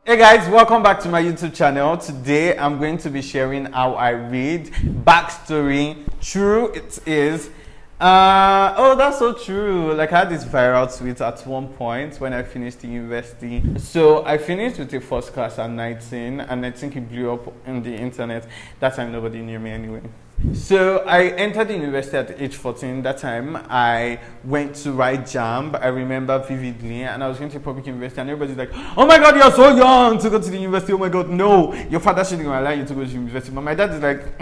Hey guys, welcome back to my YouTube channel. Today I'm going to be sharing how I read. Backstory, true it is. Oh, that's so true. Like I had this viral tweet at one point when I finished the university. So I finished with a first class at 19 and I think it blew up on the internet. That time nobody knew me anyway. So I entered the university at age 14. That time I went to write JAMB. I remember vividly, and I was going to public university, and everybody's like, "Oh my God, you're so young to go to the university! Oh my God, no! Your father shouldn't allow you to go to university." But my dad is like,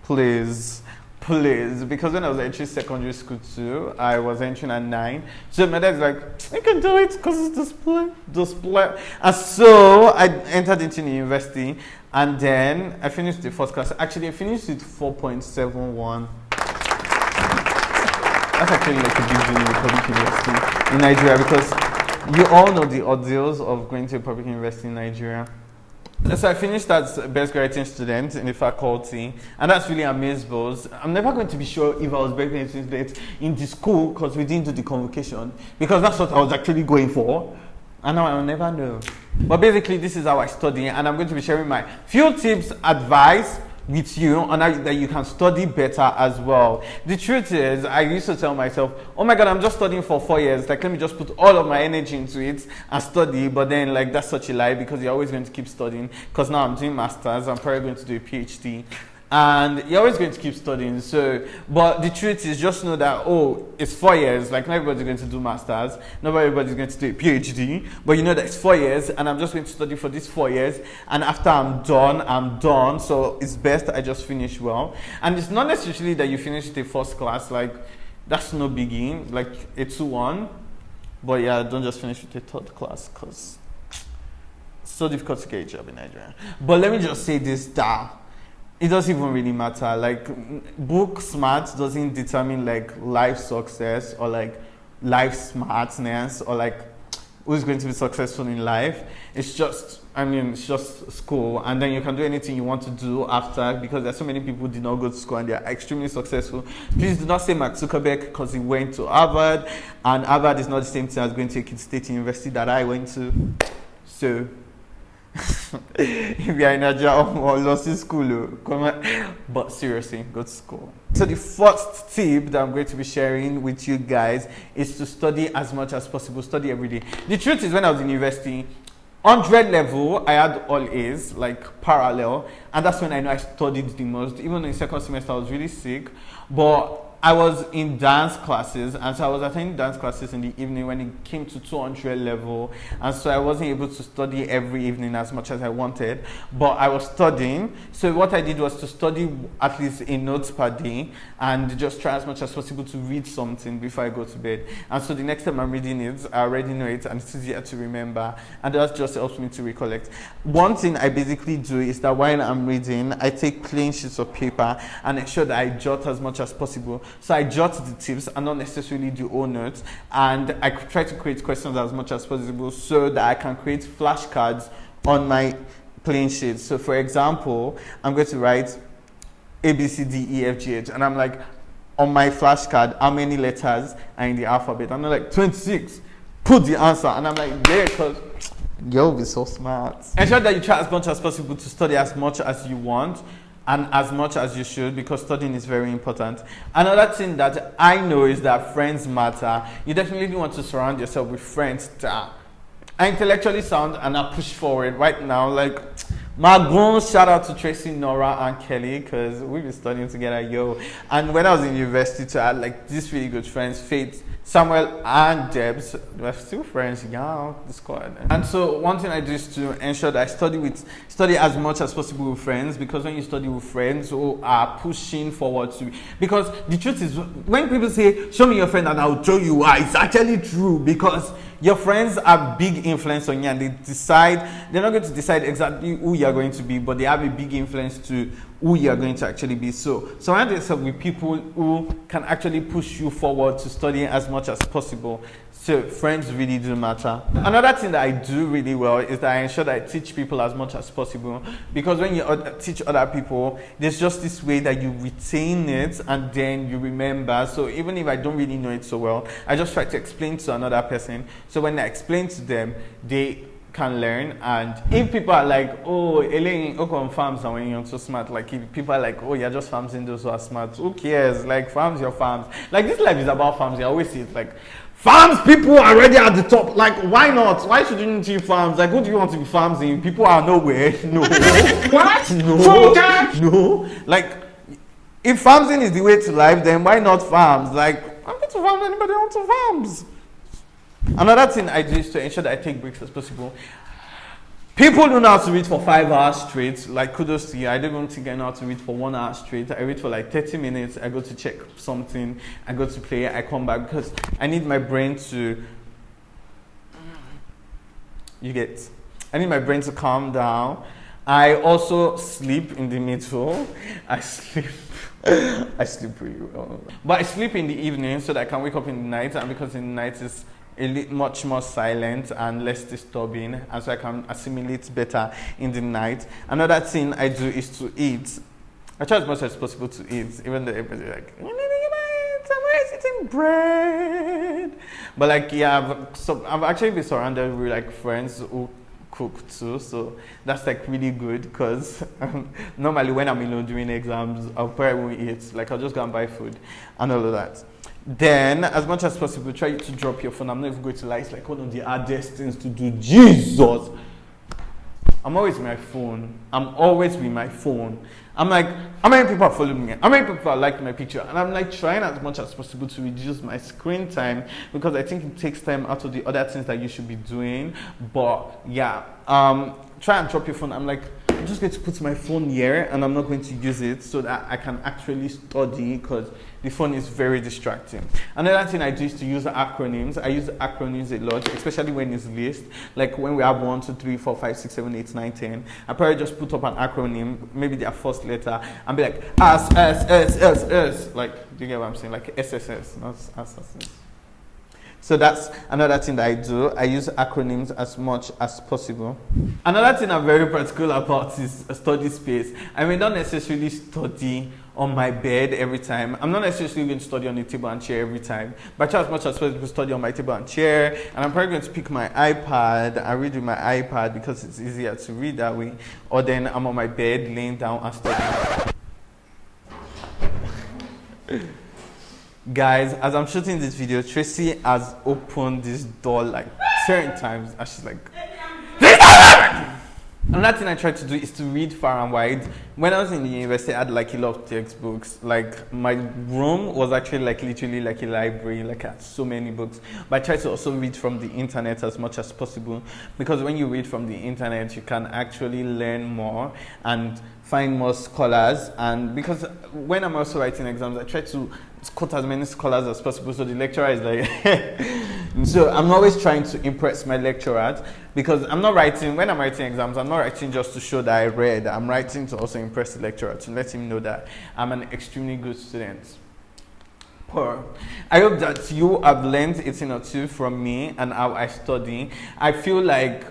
"Please." Please, because when I was entering secondary school too, I was entering at 9. So my dad is like, "You can do it because it's display." And so I entered into the university, and then I finished the first class. Actually, I finished with 4.71. That's actually like a big deal in the public university in Nigeria, because you all know the ordeals of going to a public university in Nigeria. So I finished as best graduating student in the faculty, and that's really amazeballs. I'm never going to be sure if I was best graduating student in the school because we didn't do the convocation, because that's what I was actually going for, and now I'll never know. But basically, this is how I study, and I'm going to be sharing my few tips, advice with you on how that you can study better as well. The truth is, I used to tell myself, "Oh my God, I'm just studying for 4 years. Like, let me just put all of my energy into it and study." But then, like, that's such a lie, because you're always going to keep studying. Because now I'm doing masters, I'm probably going to do a PhD, and you're always going to keep studying. So, but the truth is, just know that, oh, it's 4 years. Like, not everybody's going to do masters, not everybody's going to do a PhD, but you know that it's 4 years, and I'm just going to study for these 4 years, and after I'm done. So it's best I just finish well. And it's not necessarily that you finish the first class, like that's no biggie, like a 2-1, but yeah, don't just finish with the third class, because it's so difficult to get a job in Nigeria. But let me just say this, that it doesn't even really matter. Like, book smart doesn't determine like life success or like life smartness or like who's going to be successful in life. It's just, it's just school, and then you can do anything you want to do after, because there's so many people who did not go to school and they're extremely successful. Please do not say Mark Zuckerberg, because he went to Harvard, and Harvard is not the same thing as going to a Kid State University that I went to. So if you're in Nigeria or lost in school, come on. But seriously, go to school. So the first tip that I'm going to be sharing with you guys is to study as much as possible. Study every day. The truth is, when I was in university, 100 level, I had all A's, like parallel, and that's when I know I studied the most. Even in second semester, I was really sick, but I was in dance classes, and so I was attending dance classes in the evening when it came to 200 level, and so I wasn't able to study every evening as much as I wanted, but I was studying. So what I did was to study at least a note per day, and just try as much as possible to read something before I go to bed. And so the next time I'm reading it, I already know it, and it's easier to remember, and that just helps me to recollect. One thing I basically do is that while I'm reading, I take plain sheets of paper and ensure that I jot as much as possible. So I jot the tips and not necessarily the whole notes, and I try to create questions as much as possible so that I can create flashcards on my plain sheets. So for example, I'm going to write A, B, C, D, E, F, G, H, and I'm like, on my flashcard, how many letters are in the alphabet? I'm not like 26, put the answer, and I'm like, yeah, because you'll be so smart. Ensure that you try as much as possible to study as much as you want and as much as you should, because studying is very important. Another thing that I know is that friends matter. You definitely want to surround yourself with friends that are intellectually sound and are pushed forward right now. Like, Magon, shout out to Tracy, Nora, and Kelly, because we've been studying together, yo. And when I was in university too, I had like these really good friends, Faith, Samuel, and Debs. We're still friends, yeah, the squad. And so one thing I do is to ensure that I study as much as possible with friends, because when you study with friends who are pushing forward to, because the truth is, when people say, "Show me your friend and I'll show you why," it's actually true, because your friends have big influence on you, and they're not going to decide exactly who you're going to be, but they have a big influence to who you're going to actually be. So surround yourself with people who can actually push you forward to studying as much as possible. So friends really do matter. Another thing that I do really well is that I ensure that I teach people as much as possible, because when you teach other people, there's just this way that you retain it and then you remember. So even if I don't really know it so well, I just try to explain to another person. So when I explain to them, they can learn. And if people are like, oh, Elaine, on farms and when you're so smart, like if people are like, oh, you're just farming those who are smart, who cares? Like farms your farms. Like this life is about farms. You always see it like farms people are already at the top. Like why not? Why should you need farms? Like who do you want to be farms in? People are nowhere. No. What? No. Like if farming is the way to life, then why not farms? Like I'm going to farm anybody wants to farms. Another thing I do is to ensure that I take breaks as possible. People don't know how to read for 5 hours straight. Like kudos to you. I don't even think I know how to read for 1 hour straight. I read for like 30 minutes. I go to check something. I go to play. I come back because I need my brain to. I need my brain to calm down. I also sleep in the middle. I sleep pretty well. But I sleep in the evening so that I can wake up in the night. And because in the night is much more silent and less disturbing, and so I can assimilate better in the night. Another thing I do is to eat. I try as much as possible to eat, even though everybody's like, I'm always eating bread. But like, yeah, I've actually been surrounded with like friends who cook too, so that's like really good because normally when I'm alone doing exams, I'll probably won't eat. Like I'll just go and buy food and all of that. Then, as much as possible, try to drop your phone. I'm not even going to lie. It's like one of the hardest things to do. Jesus! I'm always with my phone. I'm like, how many people are following me? How many people are liking my picture? And I'm like trying as much as possible to reduce my screen time because I think it takes time out of the other things that you should be doing. But yeah, try and drop your phone. I'm like, I'm just going to put my phone here and I'm not going to use it so that I can actually study because the phone is very distracting. Another thing I do is to use acronyms. I use acronyms a lot, especially when it's list. Like when we have 1, 2, 3, 4, 5, 6, 7, 8, 9, 10. I probably just put up an acronym, maybe their first letter, and be like, S. Like, do you get what I'm saying? Like SSS, not SSS. So that's another thing that I do. I use acronyms as much as possible. Another thing I'm very particular about is a study space. I may not necessarily study on my bed every time. I'm not necessarily going to study on a table and chair every time. But I try as much as possible to study on my table and chair. And I'm probably going to pick my iPad and read with my iPad because it's easier to read that way. Or then I'm on my bed laying down and studying. Guys, as I'm shooting this video, Tracy has opened this door like 10 times and she's like, another thing I try to do is to read far and wide. When I was in the university, I had like a lot of textbooks. Like my room was actually like literally like a library, like I had so many books. But I try to also read from the internet as much as possible because when you read from the internet, you can actually learn more and find more scholars. And because when I'm also writing exams, I try to quote as many scholars as possible so the lecturer is like so I'm always trying to impress my lecturers because when I'm writing exams, I'm not writing just to show that I read. I'm writing to also impress the lecturer, to let him know that I'm an extremely good student. I hope that you have learned a thing or two from me and how I study. I feel like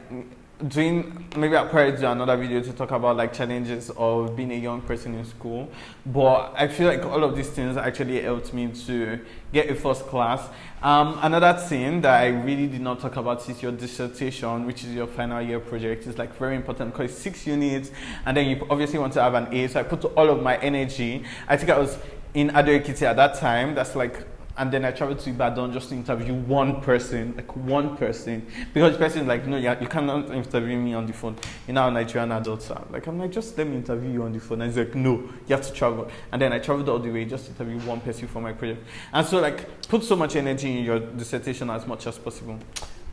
maybe I'll probably do another video to talk about like challenges of being a young person in school, but I feel like all of these things actually helped me to get a first class. Another thing that I really did not talk about is your dissertation, which is your final year project. It's like very important because it's 6 units and then you obviously want to have an A, so I put all of my energy. I think I was in Ado-Ekiti at that time. That's like, and then I traveled to Ibadan just to interview one person, because the person is like, no, you cannot interview me on the phone. You know how Nigerian adults are. Like, I'm like, just let me interview you on the phone. And he's like, no, you have to travel. And then I traveled all the way just to interview one person for my project. And so, like, put so much energy in your dissertation as much as possible.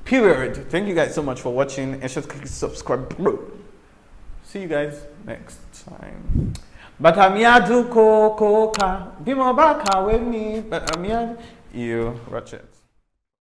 Period. Thank you guys so much for watching. And just click subscribe. See you guys next time. But I'm here to coca. Be more back with me. But I'm here. You watch it.